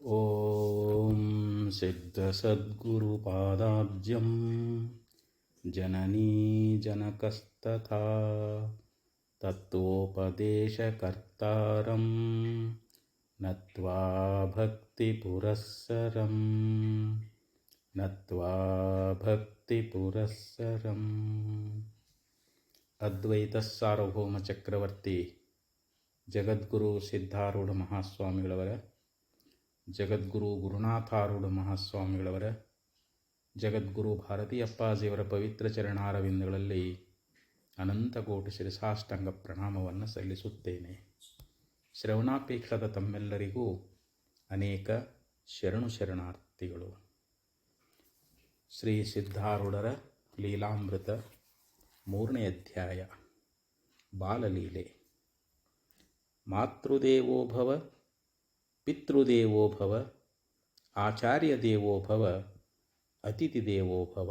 ಓಂ ಸಿದ್ಧಸದ್ಗುರುಪಾದಾಬ್ಜಂ ಜನನೀ ಜನಕಸ್ತಥಾ ತತ್ವೋಪದೇಶಕರ್ತಾರಂ ನತ್ವಾ ಭಕ್ತಿಪುರಸ್ಸರಂ ನತ್ವಾ ಭಕ್ತಿಪುರಸ್ಸರಂ. ಅದ್ವೈತ ಸಾರ್ವಭೌಮ ಚಕ್ರವರ್ತಿ ಜಗದ್ಗುರು ಸಿದ್ಧಾರೂಢ ಮಹಾಸ್ವಾಮಿಗಳವರ, ಜಗದ್ಗುರು ಗುರುನಾಥಾರೂಢ ಮಹಾಸ್ವಾಮಿಗಳವರ, ಜಗದ್ಗುರು ಭಾರತೀಯಪ್ಪಾಜಿಯವರ ಪವಿತ್ರ ಚರಣಾರವಿಂದಗಳಲ್ಲಿ ಅನಂತಕೋಟಿ ಶಿರಸಾಷ್ಟಾಂಗ ಪ್ರಣಾಮವನ್ನು ಸಲ್ಲಿಸುತ್ತೇನೆ. ಶ್ರವಣಾಪೇಕ್ಷದ ತಮ್ಮೆಲ್ಲರಿಗೂ ಅನೇಕ ಶರಣಾರ್ಥಿಗಳು. ಶ್ರೀ ಸಿದ್ಧಾರೂಢರ ಲೀಲಾಮೃತ 3ನೇ ಅಧ್ಯಾಯ ಬಾಲಲೀಲೆ. ಮಾತೃದೇವೋಭವ, ಪಿತೃದೇವೋಭವ, ಆಚಾರ್ಯ ದೇವೋಭವ, ಅತಿಥಿ ದೇವೋಭವ.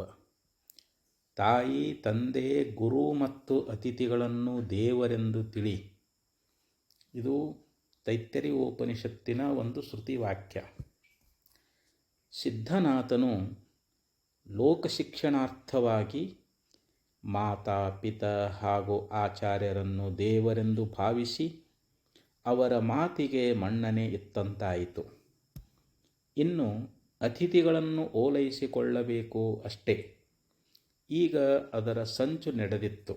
ತಾಯಿ, ತಂದೆ, ಗುರು ಮತ್ತು ಅತಿಥಿಗಳನ್ನು ದೇವರೆಂದು ತಿಳಿ. ಇದು ತೈತ್ತರೀಯೋಪನಿಷತ್ತಿನ ಒಂದು ಶ್ರುತಿವಾಕ್ಯ. ಸಿದ್ಧನಾಥನು ಲೋಕಶಿಕ್ಷಣಾರ್ಥವಾಗಿ ಮಾತಾ, ಪಿತಾ ಹಾಗೂ ಆಚಾರ್ಯರನ್ನು ದೇವರೆಂದು ಭಾವಿಸಿ ಅವರ ಮಾತಿಗೆ ಮನ್ನಣೆ ಇತ್ತಂತಾಯಿತು. ಇನ್ನು ಅತಿಥಿಗಳನ್ನು ಓಲೈಸಿಕೊಳ್ಳಬೇಕು ಅಷ್ಟೇ. ಈಗ ಅದರ ಸಂಚು ನಡೆದಿತ್ತು.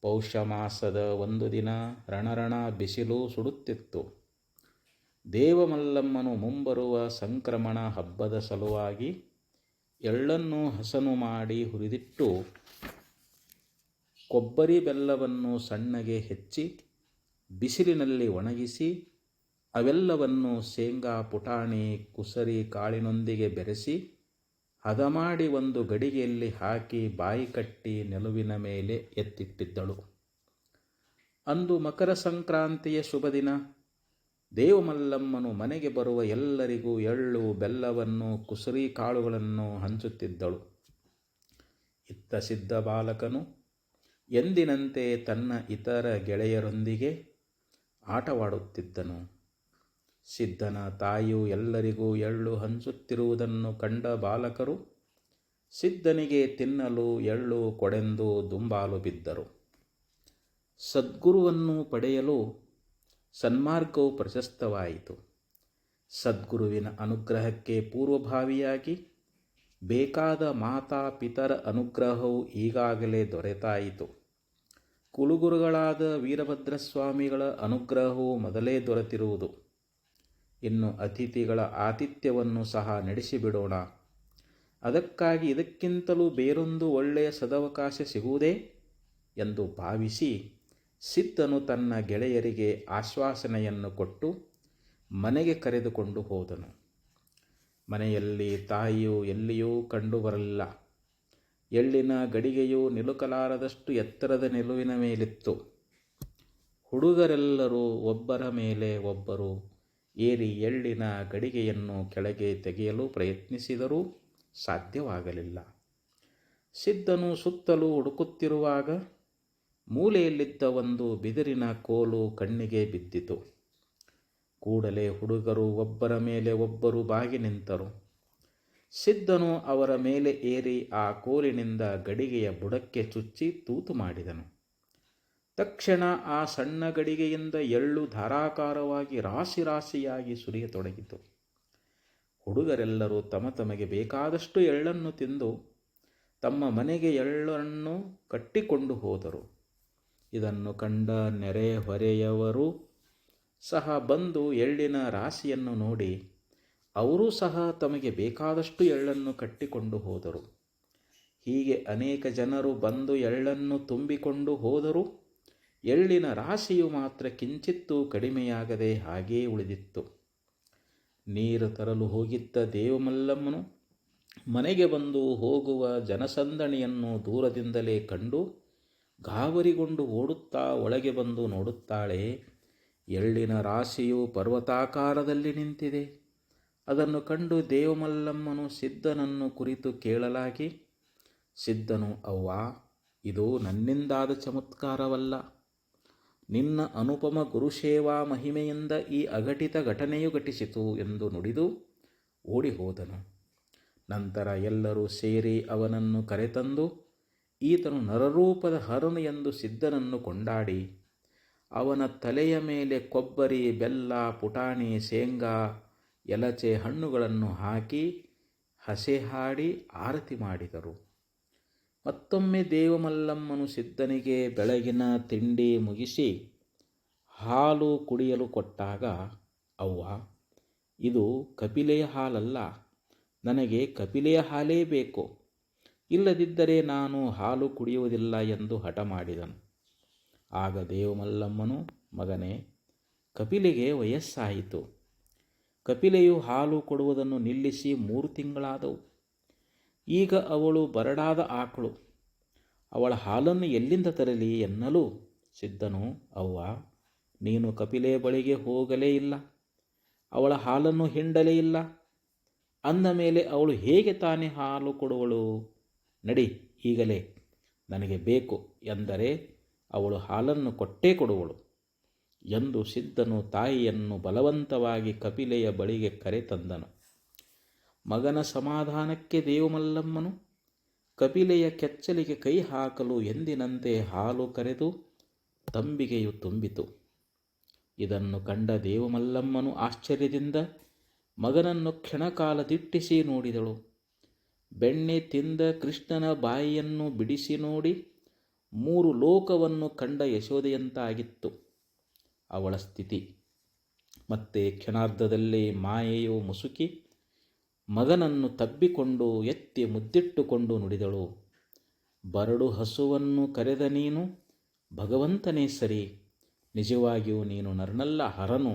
ಪೌಷ ಮಾಸದ ಒಂದು ದಿನ ರಣರಣ ಬಿಸಿಲು ಸುಡುತ್ತಿತ್ತು. ದೇವಮಲ್ಲಮ್ಮನು ಮುಂಬರುವ ಸಂಕ್ರಮಣ ಹಬ್ಬದ ಸಲುವಾಗಿ ಎಳ್ಳನ್ನು ಹಸನು ಮಾಡಿ ಹುರಿದಿಟ್ಟು ಕೊಬ್ಬರಿ ಬೆಲ್ಲವನ್ನು ಸಣ್ಣಗೆ ಹೆಚ್ಚಿ ಬಿಸಿಲಿನಲ್ಲಿ ಒಣಗಿಸಿ ಅವೆಲ್ಲವನ್ನು ಶೇಂಗಾ, ಪುಟಾಣಿ, ಕುಸರಿ ಕಾಳಿನೊಂದಿಗೆ ಬೆರೆಸಿ ಹದ ಮಾಡಿ ಒಂದು ಗಡಿಗೆಯಲ್ಲಿ ಹಾಕಿ ಬಾಯಿ ಕಟ್ಟಿ ನೆಲುವಿನ ಮೇಲೆ ಎತ್ತಿಟ್ಟಿದ್ದಳು. ಅಂದು ಮಕರ ಸಂಕ್ರಾಂತಿಯ ಶುಭ ದಿನ. ದೇವಮಲ್ಲಮ್ಮನು ಮನೆಗೆ ಬರುವ ಎಲ್ಲರಿಗೂ ಎಳ್ಳು, ಬೆಲ್ಲವನ್ನು, ಕುಸರಿ ಕಾಳುಗಳನ್ನು ಹಂಚುತ್ತಿದ್ದಳು. ಇತ್ತ ಸಿದ್ಧ ಬಾಲಕನು ಎಂದಿನಂತೆ ತನ್ನ ಇತರ ಗೆಳೆಯರೊಂದಿಗೆ ಆಟವಾಡುತ್ತಿದ್ದನು. ಸಿದ್ಧನ ತಾಯಿಯು ಎಲ್ಲರಿಗೂ ಎಳ್ಳು ಹಂಚುತ್ತಿರುವುದನ್ನು ಕಂಡ ಬಾಲಕರು ಸಿದ್ಧನಿಗೆ ತಿನ್ನಲು ಎಳ್ಳು ಕೊಡೆಂದು ದುಂಬಾಲು ಬಿದ್ದರು. ಸದ್ಗುರುವನ್ನು ಪಡೆಯಲು ಸನ್ಮಾರ್ಗವು ಪ್ರಶಸ್ತವಾಯಿತು. ಸದ್ಗುರುವಿನ ಅನುಗ್ರಹಕ್ಕೆ ಪೂರ್ವಭಾವಿಯಾಗಿ ಬೇಕಾದ ಮಾತಾ ಪಿತರ ಅನುಗ್ರಹವು ಈಗಾಗಲೇ ದೊರೆತಾಯಿತು. ಕುಲಗುರುಗಳಾದ ವೀರಭದ್ರಸ್ವಾಮಿಗಳ ಅನುಗ್ರಹವು ಮೊದಲೇ ದೊರೆತಿರುವುದು. ಇನ್ನು ಅತಿಥಿಗಳ ಆತಿಥ್ಯವನ್ನು ಸಹ ನಡೆಸಿಬಿಡೋಣ. ಅದಕ್ಕಾಗಿ ಇದಕ್ಕಿಂತಲೂ ಬೇರೊಂದು ಒಳ್ಳೆಯ ಸದವಕಾಶ ಸಿಗುವುದೇ ಎಂದು ಭಾವಿಸಿ ಸಿದ್ಧನು ತನ್ನ ಗೆಳೆಯರಿಗೆ ಆಶ್ವಾಸನೆಯನ್ನು ಕೊಟ್ಟು ಮನೆಗೆ ಕರೆದುಕೊಂಡು ಹೋದನು. ಮನೆಯಲ್ಲಿ ತಾಯಿಯು ಎಲ್ಲಿಯೂ ಕಂಡುಬರಲಿಲ್ಲ. ಎಳ್ಳಿನ ಗಡಿಗೆಯು ನಿಲುಕಲಾರದಷ್ಟು ಎತ್ತರದ ನಿಲುವಿನ ಮೇಲಿತ್ತು. ಹುಡುಗರೆಲ್ಲರೂ ಒಬ್ಬರ ಮೇಲೆ ಒಬ್ಬರು ಏರಿ ಎಳ್ಳಿನ ಗಡಿಗೆಯನ್ನು ಕೆಳಗೆ ತೆಗೆಯಲು ಪ್ರಯತ್ನಿಸಿದರೂ ಸಾಧ್ಯವಾಗಲಿಲ್ಲ. ಸಿದ್ಧನು ಸುತ್ತಲೂ ಹುಡುಕುತ್ತಿರುವಾಗ ಮೂಲೆಯಲ್ಲಿದ್ದ ಒಂದು ಬಿದಿರಿನ ಕೋಲು ಕಣ್ಣಿಗೆ ಬಿದ್ದಿತು. ಕೂಡಲೇ ಹುಡುಗರು ಒಬ್ಬರ ಮೇಲೆ ಒಬ್ಬರು ಬಾಗಿ ನಿಂತರು. ಸಿದ್ಧನು ಅವರ ಮೇಲೆ ಏರಿ ಆ ಕೋಲಿನಿಂದ ಗಡಿಗೆಯ ಬುಡಕ್ಕೆ ಚುಚ್ಚಿ ತೂತು ಮಾಡಿದನು. ತಕ್ಷಣ ಆ ಸಣ್ಣ ಗಡಿಗೆಯಿಂದ ಎಳ್ಳು ಧಾರಾಕಾರವಾಗಿ ರಾಶಿ ರಾಶಿಯಾಗಿ ಸುರಿಯತೊಡಗಿತು. ಹುಡುಗರೆಲ್ಲರೂ ತಮಗೆ ಬೇಕಾದಷ್ಟು ಎಳ್ಳನ್ನು ತಿಂದು ತಮ್ಮ ಮನೆಗೆ ಎಳ್ಳನ್ನು ಕಟ್ಟಿಕೊಂಡು ಹೋದರು. ಇದನ್ನು ಕಂಡ ನೆರೆಹೊರೆಯವರು ಸಹ ಬಂದು ಎಳ್ಳಿನ ರಾಶಿಯನ್ನು ನೋಡಿ ಅವರೂ ಸಹ ತಮಗೆ ಬೇಕಾದಷ್ಟು ಎಳ್ಳನ್ನು ಕಟ್ಟಿಕೊಂಡು ಹೋದರು. ಹೀಗೆ ಅನೇಕ ಜನರು ಬಂದು ಎಳ್ಳನ್ನು ತುಂಬಿಕೊಂಡು ಹೋದರೂ ಎಳ್ಳಿನ ರಾಶಿಯು ಮಾತ್ರ ಕಿಂಚಿತ್ತೂ ಕಡಿಮೆಯಾಗದೆ ಹಾಗೇ ಉಳಿದಿತ್ತು. ನೀರು ತರಲು ಹೋಗಿದ್ದ ದೇವಮಲ್ಲಮ್ಮನು ಮನೆಗೆ ಬಂದು ಹೋಗುವ ಜನಸಂದಣಿಯನ್ನು ದೂರದಿಂದಲೇ ಕಂಡು ಗಾಬರಿಗೊಂಡು ಓಡುತ್ತಾ ಒಳಗೆ ಬಂದು ನೋಡುತ್ತಾಳೆ. ಎಳ್ಳಿನ ರಾಶಿಯು ಪರ್ವತಾಕಾರದಲ್ಲಿ ನಿಂತಿದೆ. ಅದನ್ನು ಕಂಡು ದೇವಮಲ್ಲಮ್ಮನು ಸಿದ್ಧನನ್ನು ಕುರಿತು ಕೇಳಲಾಗಿ, ಸಿದ್ಧನು, ಅವ್ವ, ಇದು ನನ್ನಿಂದಾದ ಚಮತ್ಕಾರವಲ್ಲ. ನಿನ್ನ ಅನುಪಮ ಗುರುಸೇವಾ ಮಹಿಮೆಯಿಂದ ಈ ಅಘಟಿತ ಘಟನೆಯು ಘಟಿಸಿತು ಎಂದು ನುಡಿದು ಓಡಿ ಹೋದನು. ನಂತರ ಎಲ್ಲರೂ ಸೇರಿ ಅವನನ್ನು ಕರೆತಂದು ಈತನು ನರರೂಪದ ಹರನು ಎಂದು ಸಿದ್ಧನನ್ನು ಕೊಂಡಾಡಿ ಅವನ ತಲೆಯ ಮೇಲೆ ಕೊಬ್ಬರಿ, ಬೆಲ್ಲ, ಪುಟಾಣಿ, ಶೇಂಗಾ, ಎಲಚೆ ಹಣ್ಣುಗಳನ್ನು ಹಾಕಿ ಹಸೆ ಹಾಡಿ ಆರತಿ ಮಾಡಿದರು. ಮತ್ತೊಮ್ಮೆ ದೇವಮಲ್ಲಮ್ಮನು ಸಿದ್ಧನಿಗೆ ಬೆಳಗಿನ ತಿಂಡಿ ಮುಗಿಸಿ ಹಾಲು ಕುಡಿಯಲು ಕೊಟ್ಟಾಗ, ಅವ್ವ, ಇದು ಕಪಿಲೆಯ ಹಾಲಲ್ಲ, ನನಗೆ ಕಪಿಲೆಯ ಹಾಲೇ ಬೇಕು, ಇಲ್ಲದಿದ್ದರೆ ನಾನು ಹಾಲು ಕುಡಿಯುವುದಿಲ್ಲ ಎಂದು ಹಠ ಮಾಡಿದನು. ಆಗ ದೇವಮಲ್ಲಮ್ಮನು, ಮಗನೇ, ಕಪಿಲೆಗೆ ವಯಸ್ಸಾಯಿತು. ಕಪಿಲೆಯು ಹಾಲು ಕೊಡುವುದನ್ನು ನಿಲ್ಲಿಸಿ 3 ತಿಂಗಳಾದವು. ಈಗ ಅವಳು ಬರಡಾದ ಆಕಳು, ಅವಳ ಹಾಲನ್ನು ಎಲ್ಲಿಂದ ತರಲಿ ಎನ್ನಲು ಸಿದ್ಧನು, ಅವ್ವ, ನೀನು ಕಪಿಲೆಯ ಬಳಿಗೆ ಹೋಗಲೇ ಇಲ್ಲ, ಅವಳ ಹಾಲನ್ನು ಹಿಂಡಲೇ ಇಲ್ಲ, ಅಂದ ಮೇಲೆ ಅವಳು ಹೇಗೆ ತಾನೇ ಹಾಲು ಕೊಡುವಳು? ನಡಿ ಈಗಲೇ, ನನಗೆ ಬೇಕು ಎಂದರೆ ಅವಳು ಹಾಲನ್ನು ಕೊಟ್ಟೇ ಕೊಡುವಳು ಎಂದು ಸಿದ್ಧನು ತಾಯಿಯನ್ನು ಬಲವಂತವಾಗಿ ಕಪಿಲೆಯ ಬಳಿಗೆ ಕರೆತಂದನು. ಮಗನ ಸಮಾಧಾನಕ್ಕೆ ದೇವಮಲ್ಲಮ್ಮನು ಕಪಿಲೆಯ ಕೆಚ್ಚಲಿಗೆ ಕೈ ಹಾಕಲು ಎಂದಿನಂತೆ ಹಾಲು ಕರೆದು ತಂಬಿಗೆಯು ತುಂಬಿತು. ಇದನ್ನು ಕಂಡ ದೇವಮಲ್ಲಮ್ಮನು ಆಶ್ಚರ್ಯದಿಂದ ಮಗನನ್ನು ಕ್ಷಣಕಾಲ ದಿಟ್ಟಿಸಿ ನೋಡಿದಳು. ಬೆಣ್ಣೆ ತಿಂದ ಕೃಷ್ಣನ ಬಾಯಿಯನ್ನು ಬಿಡಿಸಿ ನೋಡಿ 3 ಲೋಕವನ್ನು ಕಂಡ ಯಶೋದೆಯಂತಾಗಿತ್ತು ಅವಳ ಸ್ಥಿತಿ. ಮತ್ತೆ ಕ್ಷಣಾರ್ಧದಲ್ಲಿ ಮಾಯೆಯು ಮುಸುಕಿ ಮಗನನ್ನು ತಬ್ಬಿಕೊಂಡು ಎತ್ತಿ ಮುದ್ದಿಟ್ಟುಕೊಂಡು ನುಡಿದಳು, ಬರಡು ಹಸುವನ್ನು ಕರೆದ ನೀನು ಭಗವಂತನೇ ಸರಿ, ನಿಜವಾಗಿಯೂ ನೀನು ನರನಲ್ಲ, ಹರನು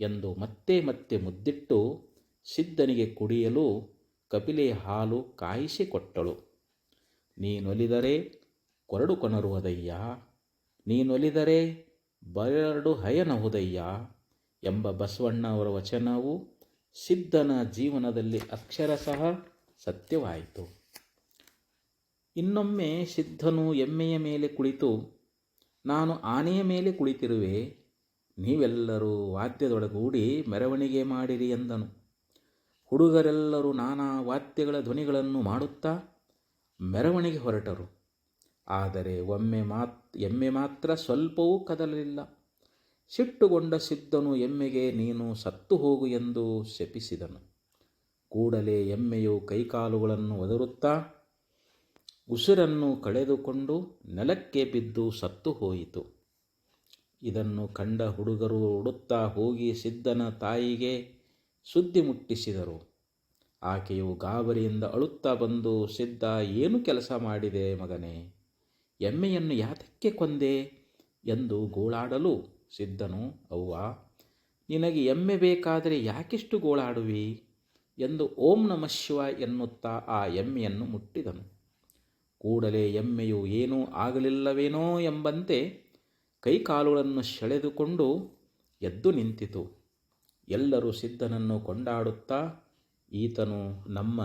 ಎಂದು ಮತ್ತೆ ಮತ್ತೆ ಮುದ್ದಿಟ್ಟು ಸಿದ್ಧನಿಗೆ ಕುಡಿಯಲು ಕಪಿಲೆಯ ಹಾಲು ಕಾಯಿಸಿಕೊಟ್ಟಳು. ನೀನೊಲಿದರೆ ಕೊರಡು ಕೊನರುವುದಯ್ಯ, ನೀನೊಲಿದರೆ ಬರಡು ಹಯನಹುದಯ್ಯ ಎಂಬ ಬಸವಣ್ಣವರ ವಚನವು ಸಿದ್ಧನ ಜೀವನದಲ್ಲಿ ಅಕ್ಷರಶಃ ಸತ್ಯವಾಯಿತು. ಇನ್ನೊಮ್ಮೆ ಸಿದ್ಧನು ಎಮ್ಮೆಯ ಮೇಲೆ ಕುಳಿತು, ನಾನು ಆನೆಯ ಮೇಲೆ ಕುಳಿತಿರುವೆ, ನೀವೆಲ್ಲರೂ ವಾದ್ಯದೊಳಗೂಡಿ ಮೆರವಣಿಗೆ ಮಾಡಿರಿ ಎಂದನು. ಹುಡುಗರೆಲ್ಲರೂ ನಾನಾ ವಾದ್ಯಗಳ ಧ್ವನಿಗಳನ್ನು ಮಾಡುತ್ತಾ ಮೆರವಣಿಗೆ ಹೊರಟರು. ಆದರೆ ಎಮ್ಮೆ ಮಾತ್ರ ಸ್ವಲ್ಪವೂ ಕದಲಲಿಲ್ಲ. ಸಿಟ್ಟುಗೊಂಡ ಸಿದ್ಧನು ಎಮ್ಮೆಗೆ ನೀನು ಸತ್ತು ಹೋಗು ಎಂದು ಶಪಿಸಿದನು. ಕೂಡಲೇ ಎಮ್ಮೆಯು ಕೈಕಾಲುಗಳನ್ನು ಒದರುತ್ತಾ ಉಸಿರನ್ನು ಕಳೆದುಕೊಂಡು ನೆಲಕ್ಕೆ ಬಿದ್ದು ಸತ್ತು ಹೋಯಿತು. ಇದನ್ನು ಕಂಡ ಹುಡುಗರು ಓಡುತ್ತಾ ಹೋಗಿ ಸಿದ್ಧನ ತಾಯಿಗೆ ಸುದ್ದಿ ಮುಟ್ಟಿಸಿದರು. ಆಕೆಯು ಗಾಬರಿಯಿಂದ ಅಳುತ್ತಾ ಬಂದು, ಸಿದ್ಧ, ಏನು ಕೆಲಸ ಮಾಡಿದೆ ಮಗನೇ? ಎಮ್ಮೆಯನ್ನು ಯಾತಕ್ಕೆ ಕೊಂದೆ ಎಂದು ಗೋಳಾಡಲು ಸಿದ್ಧನು, ಅವ್ವ, ನಿನಗೆ ಎಮ್ಮೆ ಬೇಕಾದರೆ ಯಾಕಿಷ್ಟು ಗೋಳಾಡುವಿ ಎಂದು ಓಂ ನಮಃ ಶಿವಾಯ ಎನ್ನುತ್ತಾ ಆ ಎಮ್ಮೆಯನ್ನು ಮುಟ್ಟಿದನು. ಕೂಡಲೇ ಎಮ್ಮೆಯು ಏನೂ ಆಗಲಿಲ್ಲವೇನೋ ಎಂಬಂತೆ ಕೈಕಾಲುಗಳನ್ನು ಸೆಳೆದುಕೊಂಡು ಎದ್ದು ನಿಂತಿತು. ಎಲ್ಲರೂ ಸಿದ್ಧನನ್ನು ಕೊಂಡಾಡುತ್ತಾ, ಈತನು ನಮ್ಮ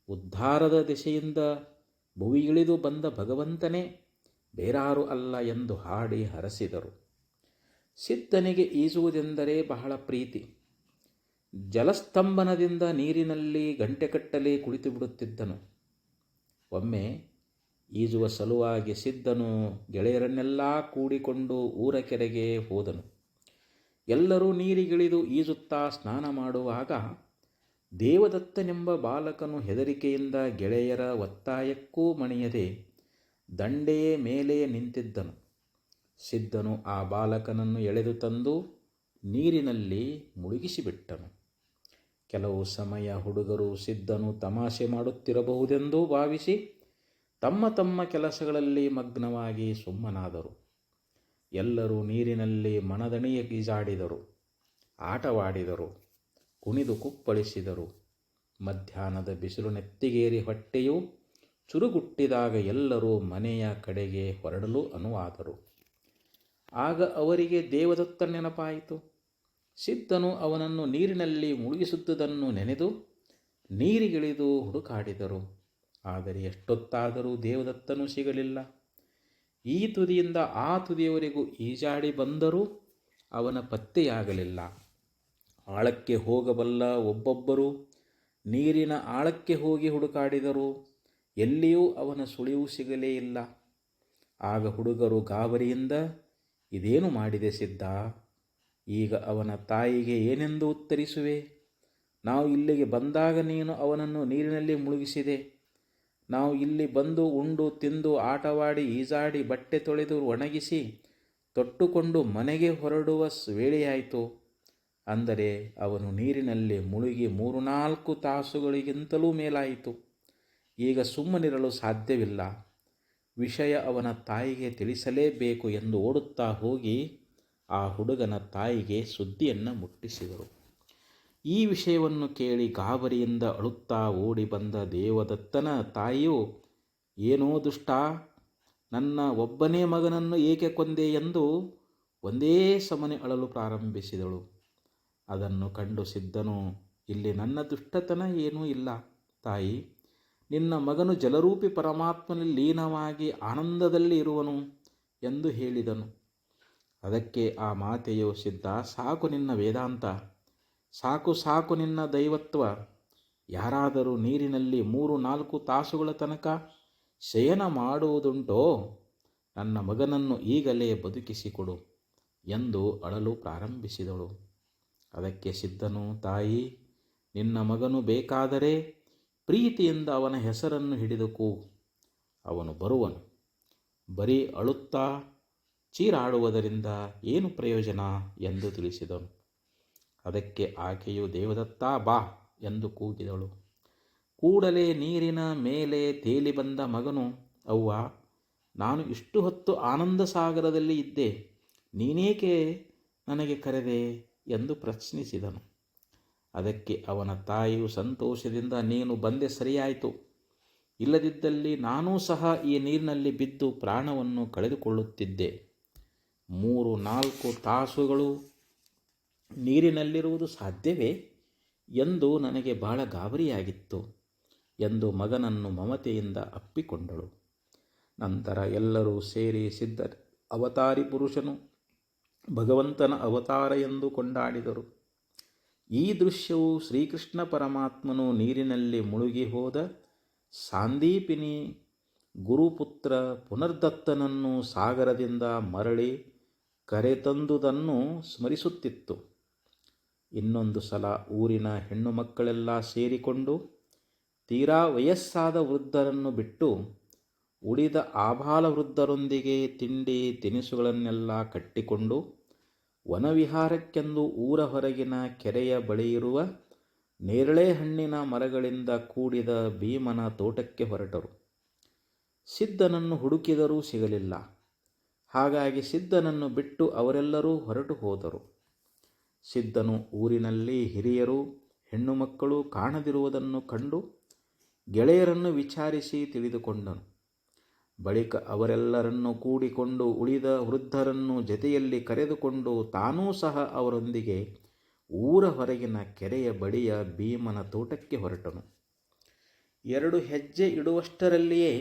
ಉದ್ಧಾರದ ದಿಶೆಯಿಂದ ಭುವಿಗಿಳಿದು ಬಂದ ಭಗವಂತನೇ, ಬೇರಾರೂ ಅಲ್ಲ ಎಂದು ಹಾಡಿ ಹರಸಿದರು. ಸಿದ್ಧನಿಗೆ ಈಜುವುದೆಂದರೆ ಬಹಳ ಪ್ರೀತಿ. ಜಲಸ್ತಂಭನದಿಂದ ನೀರಿನಲ್ಲಿ ಗಂಟೆಗಟ್ಟಲೆ ಕುಳಿತು ಬಿಡುತ್ತಿದ್ದನು. ಒಮ್ಮೆ ಈಜುವ ಸಲುವಾಗಿ ಸಿದ್ಧನು ಗೆಳೆಯರನ್ನೆಲ್ಲ ಕೂಡಿಕೊಂಡು ಊರ ಕೆರೆಗೆ ಹೋದನು. ಎಲ್ಲರೂ ನೀರಿಗಿಳಿದು ಈಜುತ್ತಾ ಸ್ನಾನ ಮಾಡುವಾಗ ದೇವದತ್ತನೆಂಬ ಬಾಲಕನು ಹೆದರಿಕೆಯಿಂದ ಗೆಳೆಯರ ಒತ್ತಾಯಕ್ಕೂ ಮಣಿಯದೆ ದಂಡೆಯ ಮೇಲೆಯೇ ನಿಂತಿದ್ದನು. ಸಿದ್ಧನು ಆ ಬಾಲಕನನ್ನು ಎಳೆದು ತಂದು ನೀರಿನಲ್ಲಿ ಮುಳುಗಿಸಿಬಿಟ್ಟನು. ಕೆಲವು ಸಮಯ ಹುಡುಗರು ಸಿದ್ಧನು ತಮಾಷೆ ಮಾಡುತ್ತಿರಬಹುದೆಂದು ಭಾವಿಸಿ ತಮ್ಮ ತಮ್ಮ ಕೆಲಸಗಳಲ್ಲಿ ಮಗ್ನವಾಗಿ ಸುಮ್ಮನಾದರು. ಎಲ್ಲರೂ ನೀರಿನಲ್ಲಿ ಮನದಣಿಯ ಈಜಾಡಿದರು, ಆಟವಾಡಿದರು, ಕುಣಿದು ಕುಪ್ಪಳಿಸಿದರು. ಮಧ್ಯಾಹ್ನದ ಬಿಸಿಲು ನೆತ್ತಿಗೇರಿ ಹೊಟ್ಟೆಯು ಚುರುಗುಟ್ಟಿದಾಗ ಎಲ್ಲರೂ ಮನೆಯ ಕಡೆಗೆ ಹೊರಡಲು ಅನುವಾದರು. ಆಗ ಅವರಿಗೆ ದೇವದತ್ತ ನೆನಪಾಯಿತು. ಸಿದ್ಧನು ಅವನನ್ನು ನೀರಿನಲ್ಲಿ ಮುಳುಗಿಸುತ್ತಿದ್ದನ್ನು ನೆನೆದು ನೀರಿಗಿಳಿದು ಹುಡುಕಾಡಿದರು. ಆದರೆ ಎಷ್ಟೊತ್ತಾದರೂ ದೇವದತ್ತನೂ ಸಿಗಲಿಲ್ಲ. ಈ ತುದಿಯಿಂದ ಆ ತುದಿಯವರೆಗೂ ಈಜಾಡಿ ಬಂದರೂ ಅವನ ಪತ್ತೆಯಾಗಲಿಲ್ಲ. ಆಳಕ್ಕೆ ಹೋಗಬಲ್ಲ ಒಬ್ಬೊಬ್ಬರು ನೀರಿನ ಆಳಕ್ಕೆ ಹೋಗಿ ಹುಡುಕಾಡಿದರು, ಎಲ್ಲಿಯೂ ಅವನ ಸುಳಿವು ಸಿಗಲೇ ಇಲ್ಲ. ಆಗ ಹುಡುಗರು ಗಾಬರಿಯಿಂದ, ಇದೇನು ಮಾಡಿದೆ ಸಿದ್ಧ? ಈಗ ಅವನ ತಾಯಿಗೆ ಏನೆಂದು ಉತ್ತರಿಸುವೆ? ನಾವು ಇಲ್ಲಿಗೆ ಬಂದಾಗ ನೀನು ಅವನನ್ನು ನೀರಿನಲ್ಲಿ ಮುಳುಗಿಸಿದೆ. ನಾವು ಇಲ್ಲಿ ಬಂದು ಉಂಡು ತಿಂದು ಆಟವಾಡಿ ಈಜಾಡಿ ಬಟ್ಟೆ ತೊಳೆದು ಒಣಗಿಸಿ ತೊಟ್ಟುಕೊಂಡು ಮನೆಗೆ ಹೊರಡುವ ವೇಳೆಯಾಯಿತು. ಅಂದರೆ ಅವನು ನೀರಿನಲ್ಲಿ ಮುಳುಗಿ 3-4 ತಾಸುಗಳಿಗಿಂತಲೂ ಮೇಲಾಯಿತು. ಈಗ ಸುಮ್ಮನಿರಲು ಸಾಧ್ಯವಿಲ್ಲ. ವಿಷಯ ಅವನ ತಾಯಿಗೆ ತಿಳಿಸಲೇಬೇಕು ಎಂದು ಓಡುತ್ತಾ ಹೋಗಿ ಆ ಹುಡುಗನ ತಾಯಿಗೆ ಸುದ್ದಿಯನ್ನು ಮುಟ್ಟಿಸಿದರು. ಈ ವಿಷಯವನ್ನು ಕೇಳಿ ಗಾಬರಿಯಿಂದ ಅಳುತ್ತಾ ಓಡಿ ಬಂದ ದೇವದತ್ತನ ತಾಯಿಯು, ಏನೋ ದುಷ್ಟ, ನನ್ನ ಒಬ್ಬನೇ ಮಗನನ್ನು ಏಕೆ ಕೊಂದೆ ಎಂದು ಒಂದೇ ಸಮನೆ ಅಳಲು ಪ್ರಾರಂಭಿಸಿದಳು. ಅದನ್ನು ಕಂಡು ಸಿದ್ಧನು, ಇಲ್ಲಿ ನನ್ನ ದುಷ್ಟತನ ಏನೂ ಇಲ್ಲ ತಾಯಿ, ನಿನ್ನ ಮಗನು ಜಲರೂಪಿ ಪರಮಾತ್ಮನಲ್ಲಿ ಲೀನವಾಗಿ ಆನಂದದಲ್ಲಿ ಇರುವನು ಎಂದು ಹೇಳಿದನು. ಅದಕ್ಕೆ ಆ ಮಾತೆಯು, ಸಿದ್ಧ, ಸಾಕು ನಿನ್ನ ವೇದಾಂತ, ಸಾಕು ಸಾಕು ನಿನ್ನ ದೈವತ್ವ. ಯಾರಾದರೂ ನೀರಿನಲ್ಲಿ 3-4 ತಾಸುಗಳ ತನಕ ಶಯನ ಮಾಡುವುದುಂಟೋ? ನನ್ನ ಮಗನನ್ನು ಈಗಲೇ ಬದುಕಿಸಿಕೊಡು ಎಂದು ಅಳಲು ಪ್ರಾರಂಭಿಸಿದಳು. ಅದಕ್ಕೆ ಸಿದ್ಧನು, ತಾಯಿ, ನಿನ್ನ ಮಗನು ಬೇಕಾದರೆ ಪ್ರೀತಿಯಿಂದ ಅವನ ಹೆಸರನ್ನು ಹಿಡಿದು ಕೂಗು, ಅವನು ಬರುವನು. ಬರೀ ಅಳುತ್ತಾ ಚೀರಾಡುವುದರಿಂದ ಏನು ಪ್ರಯೋಜನ ಎಂದು ತಿಳಿಸಿದನು. ಅದಕ್ಕೆ ಆಕೆಯು, ದೇವದತ್ತ ಬಾ ಎಂದು ಕೂಗಿದಳು. ಕೂಡಲೇ ನೀರಿನ ಮೇಲೆ ತೇಲಿ ಬಂದ ಮಗನು, ಅವ್ವ, ನಾನು ಇಷ್ಟು ಹೊತ್ತು ಆನಂದ ಸಾಗರದಲ್ಲಿ ಇದ್ದೆ, ನೀನೇಕೆ ನನಗೆ ಕರೆದೆ ಎಂದು ಪ್ರಶ್ನಿಸಿದನು. ಅದಕ್ಕೆ ಅವನ ತಾಯಿಯು ಸಂತೋಷದಿಂದ, ನೀನು ಬಂದೆ ಸರಿಯಾಯಿತು, ಇಲ್ಲದಿದ್ದಲ್ಲಿ ನಾನೂ ಸಹ ಈ ನೀರಿನಲ್ಲಿ ಬಿದ್ದು ಪ್ರಾಣವನ್ನು ಕಳೆದುಕೊಳ್ಳುತ್ತಿದ್ದೆ. 3-4 ತಾಸುಗಳು ನೀರಿನಲ್ಲಿರುವುದು ಸಾಧ್ಯವೇ ಎಂದು ನನಗೆ ಬಹಳ ಗಾಬರಿಯಾಗಿತ್ತು ಎಂದು ಮಗನನ್ನು ಮಮತೆಯಿಂದ ಅಪ್ಪಿಕೊಂಡಳು. ನಂತರ ಎಲ್ಲರೂ ಸೇರಿ ಸಿದ್ಧ ಅವತಾರಿ ಪುರುಷನು ಭಗವಂತನ ಅವತಾರ ಎಂದು ಕೊಂಡಾಡಿದರು. ಈ ದೃಶ್ಯವು ಶ್ರೀಕೃಷ್ಣ ಪರಮಾತ್ಮನು ನೀರಿನಲ್ಲಿ ಮುಳುಗಿ ಹೋದ ಸಾಂದೀಪಿನಿ ಗುರುಪುತ್ರ ಪುನರ್ದತ್ತನನ್ನು ಸಾಗರದಿಂದ ಮರಳಿ ಕರೆತಂದುದನ್ನು ಸ್ಮರಿಸುತ್ತಿತ್ತು. ಇನ್ನೊಂದು ಸಲ ಊರಿನ ಹೆಣ್ಣು ಮಕ್ಕಳೆಲ್ಲ ಸೇರಿಕೊಂಡು ತೀರಾ ವಯಸ್ಸಾದ ವೃದ್ಧರನ್ನು ಬಿಟ್ಟು ಉಳಿದ ಆಬಾಲ ವೃದ್ಧರೊಂದಿಗೆ ತಿಂಡಿ ತಿನಿಸುಗಳನ್ನೆಲ್ಲ ಕಟ್ಟಿಕೊಂಡು ವನವಿಹಾರಕ್ಕೆಂದು ಊರ ಹೊರಗಿನ ಕೆರೆಯ ಬಳಿಯಿರುವ ನೇರಳೆ ಹಣ್ಣಿನ ಮರಗಳಿಂದ ಕೂಡಿದ ಭೀಮನ ತೋಟಕ್ಕೆ ಹೊರಟರು. ಸಿದ್ಧನನ್ನು ಹುಡುಕಿದರೂ ಸಿಗಲಿಲ್ಲ. ಹಾಗಾಗಿ ಸಿದ್ಧನನ್ನು ಬಿಟ್ಟು ಅವರೆಲ್ಲರೂ ಹೊರಟು ಹೋದರು. ಸಿದ್ಧನು ಊರಿನಲ್ಲಿ ಹಿರಿಯರು ಹೆಣ್ಣು ಮಕ್ಕಳು ಕಾಣದಿರುವುದನ್ನು ಕಂಡು ಗೆಳೆಯರನ್ನು ವಿಚಾರಿಸಿ ತಿಳಿದುಕೊಂಡನು. ಬಳಿಕ ಅವರೆಲ್ಲರನ್ನು ಕೂಡಿಕೊಂಡು ಉಳಿದ ವೃದ್ಧರನ್ನು ಜೊತೆಯಲ್ಲಿ ಕರೆದುಕೊಂಡು ತಾನೂ ಸಹ ಅವರೊಂದಿಗೆ ಊರ ಹೊರಗಿನ ಕೆರೆಯ ಬಳಿಯ ಭೀಮನ ತೋಟಕ್ಕೆ ಹೊರಟನು. 2 ಹೆಜ್ಜೆ ಇಡುವಷ್ಟರಲ್ಲಿಯೇ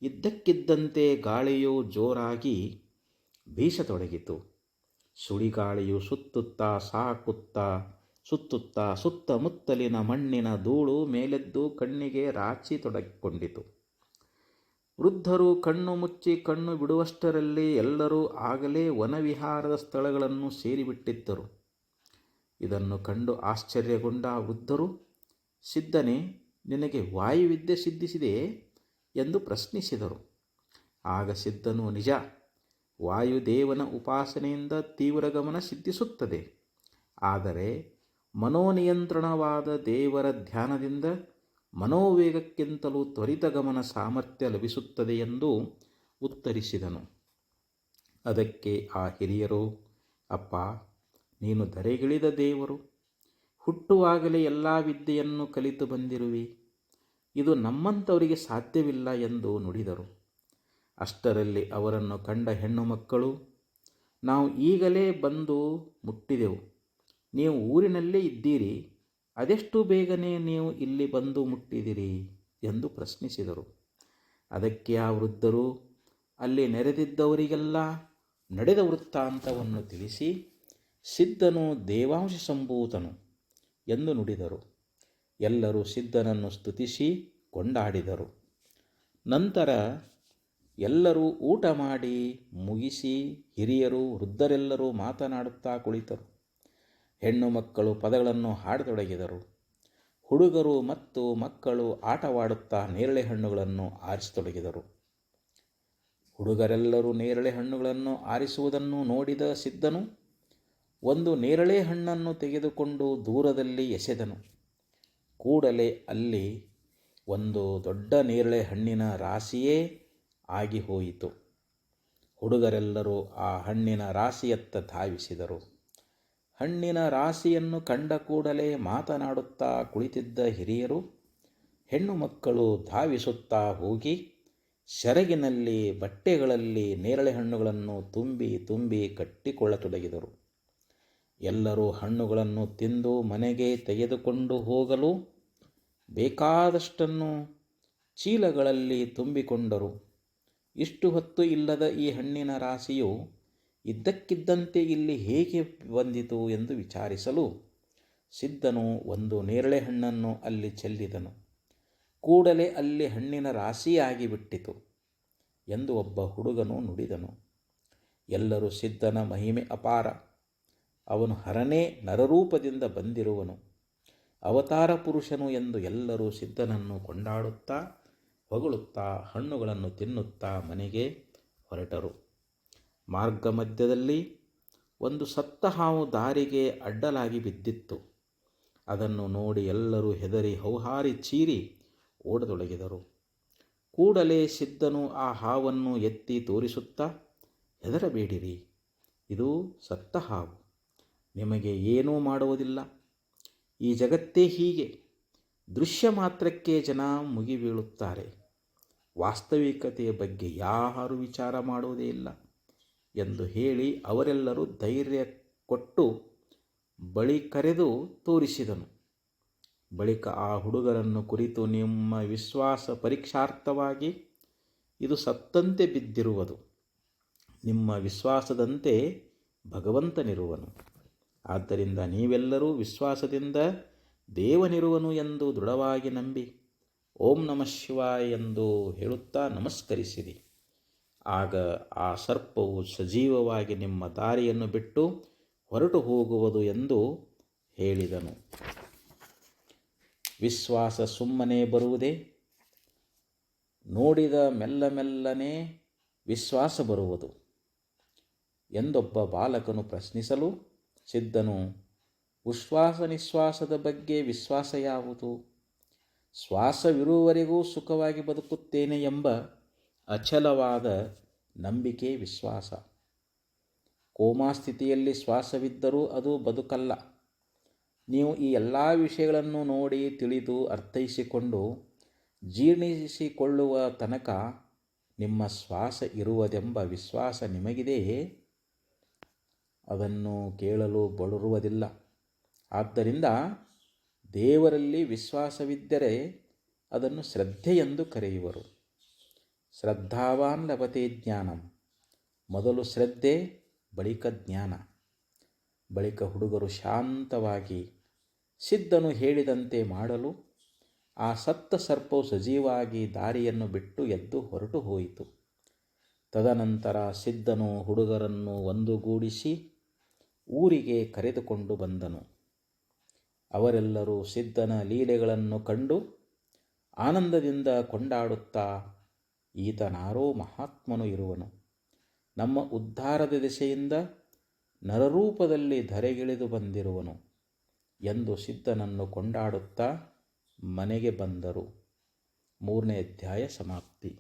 ಇದ್ದಕ್ಕಿದ್ದಂತೆ ಗಾಳಿಯು ಜೋರಾಗಿ ಬೀಸತೊಡಗಿತು. ಸುಳಿಗಾಳಿಯು ಸುತ್ತುತ್ತಾ ಸುತ್ತಮುತ್ತಲಿನ ಮಣ್ಣಿನ ಧೂಳು ಮೇಲೆದ್ದು ಕಣ್ಣಿಗೆ ರಾಚಿ ತೊಡಗಿಕೊಂಡಿತು. ವೃದ್ಧರು ಕಣ್ಣು ಮುಚ್ಚಿ ಕಣ್ಣು ಬಿಡುವಷ್ಟರಲ್ಲಿ ಎಲ್ಲರೂ ಆಗಲೇ ವನವಿಹಾರದ ಸ್ಥಳಗಳನ್ನು ಸೇರಿಬಿಟ್ಟಿದ್ದರು. ಇದನ್ನು ಕಂಡು ಆಶ್ಚರ್ಯಗೊಂಡ ವೃದ್ಧರು, ಸಿದ್ಧನೇ, ನಿನಗೆ ವಾಯುವಿದ್ಯೆ ಸಿದ್ಧಿಸಿದೆಯೇ ಎಂದು ಪ್ರಶ್ನಿಸಿದರು. ಆಗ ಸಿದ್ಧನು, ನಿಜ, ವಾಯುದೇವನ ಉಪಾಸನೆಯಿಂದ ತೀವ್ರ ಗಮನ ಸಿದ್ಧಿಸುತ್ತದೆ. ಆದರೆ ಮನೋನಿಯಂತ್ರಣವಾದ ದೇವರ ಧ್ಯಾನದಿಂದ ಮನೋವೇಗಕ್ಕಿಂತಲೂ ತ್ವರಿತ ಗಮನ ಸಾಮರ್ಥ್ಯ ಲಭಿಸುತ್ತದೆ ಎಂದು ಉತ್ತರಿಸಿದನು. ಅದಕ್ಕೆ ಆ ಹಿರಿಯರು, ಅಪ್ಪ, ನೀನು ಧರೆಗಿಳಿದ ದೇವರು, ಹುಟ್ಟುವಾಗಲೇ ಎಲ್ಲ ವಿದ್ಯೆಯನ್ನು ಕಲಿತು ಬಂದಿರುವಿ, ಇದು ನಮ್ಮಂಥವರಿಗೆ ಸಾಧ್ಯವಿಲ್ಲ ಎಂದು ನುಡಿದರು. ಅಷ್ಟರಲ್ಲಿ ಅವರನ್ನು ಕಂಡ ಹೆಣ್ಣು ಮಕ್ಕಳು, ನಾವು ಈಗಲೇ ಬಂದು ಮುಟ್ಟಿದೆವು, ನೀವು ಊರಿನಲ್ಲೇ ಇದ್ದೀರಿ, ಅದೆಷ್ಟು ಬೇಗನೆ ನೀವು ಇಲ್ಲಿ ಬಂದು ಮುಟ್ಟಿದಿರಿ ಎಂದು ಪ್ರಶ್ನಿಸಿದರು. ಅದಕ್ಕೆ ಆ ವೃದ್ಧರು, ಅಲ್ಲಿ ನೆರೆದಿದ್ದವರಿಗೆಲ್ಲ ನಡೆದ ವೃತ್ತಾಂತವನ್ನು ತಿಳಿಸಿ ಸಿದ್ಧನು ದೇವಾಂಶ ಸಂಭೂತನು ಎಂದು ನುಡಿದರು. ಎಲ್ಲರೂ ಸಿದ್ಧನನ್ನು ಸ್ತುತಿಸಿ ಕೊಂಡಾಡಿದರು. ನಂತರ ಎಲ್ಲರೂ ಊಟ ಮಾಡಿ ಮುಗಿಸಿ ಹಿರಿಯರು ವೃದ್ಧರೆಲ್ಲರೂ ಮಾತನಾಡುತ್ತಾ ಕುಳಿತರು. ಹೆಣ್ಣು ಮಕ್ಕಳು ಪದಗಳನ್ನು ಹಾಡತೊಡಗಿದರು. ಹುಡುಗರು ಮತ್ತು ಮಕ್ಕಳು ಆಟವಾಡುತ್ತಾ ನೇರಳೆ ಹಣ್ಣುಗಳನ್ನು ಆರಿಸತೊಡಗಿದರು. ಹುಡುಗರೆಲ್ಲರೂ ನೇರಳೆ ಹಣ್ಣುಗಳನ್ನು ಆರಿಸುವುದನ್ನು ನೋಡಿದ ಸಿದ್ಧನು ಒಂದು ನೇರಳೆ ಹಣ್ಣನ್ನು ತೆಗೆದುಕೊಂಡು ದೂರದಲ್ಲಿ ಎಸೆದನು. ಕೂಡಲೇ ಅಲ್ಲಿ ಒಂದು ದೊಡ್ಡ ನೇರಳೆ ಹಣ್ಣಿನ ರಾಶಿಯೇ ಆಗಿ ಹೋಯಿತು. ಹುಡುಗರೆಲ್ಲರೂ ಆ ಹಣ್ಣಿನ ರಾಶಿಯತ್ತ ಧಾವಿಸಿದರು. ಹಣ್ಣಿನ ರಾಶಿಯನ್ನು ಕಂಡ ಕೂಡಲೇ ಮಾತನಾಡುತ್ತಾ ಕುಳಿತಿದ್ದ ಹಿರಿಯರು ಹೆಣ್ಣು ಮಕ್ಕಳು ಧಾವಿಸುತ್ತಾ ಹೋಗಿ ಸೆರಗಿನಲ್ಲಿ ಬಟ್ಟೆಗಳಲ್ಲಿ ನೇರಳೆ ಹಣ್ಣುಗಳನ್ನು ತುಂಬಿ ತುಂಬಿ ಕಟ್ಟಿಕೊಳ್ಳತೊಡಗಿದರು. ಎಲ್ಲರೂ ಹಣ್ಣುಗಳನ್ನು ತಿಂದು ಮನೆಗೆ ತೆಗೆದುಕೊಂಡು ಹೋಗಲು ಬೇಕಾದಷ್ಟನ್ನು ಚೀಲಗಳಲ್ಲಿ ತುಂಬಿಕೊಂಡರು. ಇಷ್ಟು ಹೊತ್ತು ಇಲ್ಲದ ಈ ಹಣ್ಣಿನ ರಾಶಿಯು ಇದ್ದಕ್ಕಿದ್ದಂತೆ ಇಲ್ಲಿ ಹೇಗೆ ಬಂದಿತು ಎಂದು ವಿಚಾರಿಸಲು ಸಿದ್ಧನು ಒಂದು ನೇರಳೆ ಹಣ್ಣನ್ನು ಅಲ್ಲಿ ಚೆಲ್ಲಿದನು. ಕೂಡಲೇ ಅಲ್ಲಿ ಹಣ್ಣಿನ ರಾಶಿಯಾಗಿ ಬಿಟ್ಟಿತು ಎಂದು ಒಬ್ಬ ಹುಡುಗನು ನುಡಿದನು. ಎಲ್ಲರೂ ಸಿದ್ಧನ ಮಹಿಮೆ ಅಪಾರ, ಅವನು ಹರನೇ ನರರೂಪದಿಂದ ಬಂದಿರುವನು, ಅವತಾರ ಪುರುಷನು ಎಂದು ಎಲ್ಲರೂ ಸಿದ್ಧನನ್ನು ಕೊಂಡಾಡುತ್ತಾ ಹೊಗಳುತ್ತಾ ಹಣ್ಣುಗಳನ್ನು ತಿನ್ನುತ್ತಾ ಮನೆಗೆ ಹೊರಟರು. ಮಾರ್ಗ ಮಧ್ಯದಲ್ಲಿ ಒಂದು ಸತ್ತ ಹಾವು ದಾರಿಗೆ ಅಡ್ಡಲಾಗಿ ಬಿದ್ದಿತ್ತು. ಅದನ್ನು ನೋಡಿ ಎಲ್ಲರೂ ಹೆದರಿ ಹೌಹಾರಿ ಚೀರಿ ಓಡತೊಡಗಿದರು. ಕೂಡಲೇ ಸಿದ್ಧನು ಆ ಹಾವನ್ನು ಎತ್ತಿ ತೋರಿಸುತ್ತಾ, ಹೆದರಬೇಡಿರಿ, ಇದು ಸತ್ತ ಹಾವು, ನಿಮಗೆ ಏನೂ ಮಾಡುವುದಿಲ್ಲ. ಈ ಜಗತ್ತೇ ಹೀಗೆ, ದೃಶ್ಯ ಮಾತ್ರಕ್ಕೆ ಜನ ಮುಗಿಬೀಳುತ್ತಾರೆ, ವಾಸ್ತವಿಕತೆಯ ಬಗ್ಗೆ ಯಾರೂ ವಿಚಾರ ಮಾಡುವುದೇ ಇಲ್ಲ ಎಂದು ಹೇಳಿ ಅವರೆಲ್ಲರೂ ಧೈರ್ಯ ಕೊಟ್ಟು ಬಳಿ ಕರೆದು ತೋರಿಸಿದನು. ಬಳಿಕ ಆ ಹುಡುಗರನ್ನು ಕುರಿತು, ನಿಮ್ಮ ವಿಶ್ವಾಸ ಪರೀಕ್ಷಾರ್ಥವಾಗಿ ಇದು ಸತ್ತಂತೆ ಬಿದ್ದಿರುವುದು, ನಿಮ್ಮ ವಿಶ್ವಾಸದಂತೆ ಭಗವಂತನಿರುವನು. ಆದ್ದರಿಂದ ನೀವೆಲ್ಲರೂ ವಿಶ್ವಾಸದಿಂದ ದೇವನಿರುವನು ಎಂದು ದೃಢವಾಗಿ ನಂಬಿ ಓಂ ನಮಃ ಶಿವಾಯ ಎಂದು ಹೇಳುತ್ತಾ ನಮಸ್ಕರಿಸಿರಿ. ಆಗ ಆ ಸರ್ಪವು ಸಜೀವವಾಗಿ ನಿಮ್ಮ ದಾರಿಯನ್ನು ಬಿಟ್ಟು ಹೊರಟು ಹೋಗುವುದು ಎಂದು ಹೇಳಿದನು. ವಿಶ್ವಾಸ ಸುಮ್ಮನೆ ಬರುವುದೇ? ನೋಡಿದ ಮೆಲ್ಲನೆ ವಿಶ್ವಾಸ ಬರುವುದು ಎಂದೊಬ್ಬ ಬಾಲಕನು ಪ್ರಶ್ನಿಸಲು ಸಿದ್ಧನು, ಉಶ್ವಾಸ ನಿಶ್ವಾಸದ ಬಗ್ಗೆ ವಿಶ್ವಾಸ ಯಾವುದು? ಶ್ವಾಸವಿರುವವರೆಗೂ ಸುಖವಾಗಿ ಬದುಕುತ್ತೇನೆ ಎಂಬ ಅಚಲವಾದ ನಂಬಿಕೆ ವಿಶ್ವಾಸ. ಕೋಮಾ ಸ್ಥಿತಿಯಲ್ಲಿ ಶ್ವಾಸವಿದ್ದರೂ ಅದು ಬದುಕಲ್ಲ. ನೀವು ಈ ಎಲ್ಲ ವಿಷಯಗಳನ್ನು ನೋಡಿ ತಿಳಿದು ಅರ್ಥೈಸಿಕೊಂಡು ಜೀರ್ಣಿಸಿಕೊಳ್ಳುವ ತನಕ ನಿಮ್ಮ ಶ್ವಾಸ ಇರುವುದೆಂಬ ವಿಶ್ವಾಸ ನಿಮಗಿದೆಯೇ? ಅದನ್ನು ಕೇಳಲು ಬರುವುದಿಲ್ಲ. ಆದ್ದರಿಂದ ದೇವರಲ್ಲಿ ವಿಶ್ವಾಸವಿದ್ದರೆ ಅದನ್ನು ಶ್ರದ್ಧೆ ಎಂದು ಕರೆಯುವರು. ಶ್ರದ್ಧಾವಾನ್ ಲಭತೆ ಜ್ಞಾನಂ. ಮೊದಲು ಶ್ರದ್ಧೆ, ಬಳಿಕ ಜ್ಞಾನ. ಬಳಿಕ ಹುಡುಗರು ಶಾಂತವಾಗಿ ಸಿದ್ಧನು ಹೇಳಿದಂತೆ ಮಾಡಲು ಆ ಸತ್ತ ಸರ್ಪವು ಸಜೀವಾಗಿ ದಾರಿಯನ್ನು ಬಿಟ್ಟು ಎದ್ದು ಹೊರಟು ಹೋಯಿತು. ತದನಂತರ ಸಿದ್ಧನು ಹುಡುಗರನ್ನು ಒಂದುಗೂಡಿಸಿ ಊರಿಗೆ ಕರೆದುಕೊಂಡು ಬಂದನು. ಅವರೆಲ್ಲರೂ ಸಿದ್ಧನ ಲೀಲೆಗಳನ್ನು ಕಂಡು ಆನಂದದಿಂದ ಕೊಂಡಾಡುತ್ತಾ, ಈತನಾರೋ ಮಹಾತ್ಮನು ಇರುವನು, ನಮ್ಮ ಉದ್ಧಾರದ ದಿಸೆಯಿಂದ ನರರೂಪದಲ್ಲಿ ಧರೆಗಿಳಿದು ಬಂದಿರುವನು ಎಂದು ಸಿದ್ಧನನ್ನು ಕೊಂಡಾಡುತ್ತಾ ಮನೆಗೆ ಬಂದರು. 3ನೇ ಅಧ್ಯಾಯ ಸಮಾಪ್ತಿ.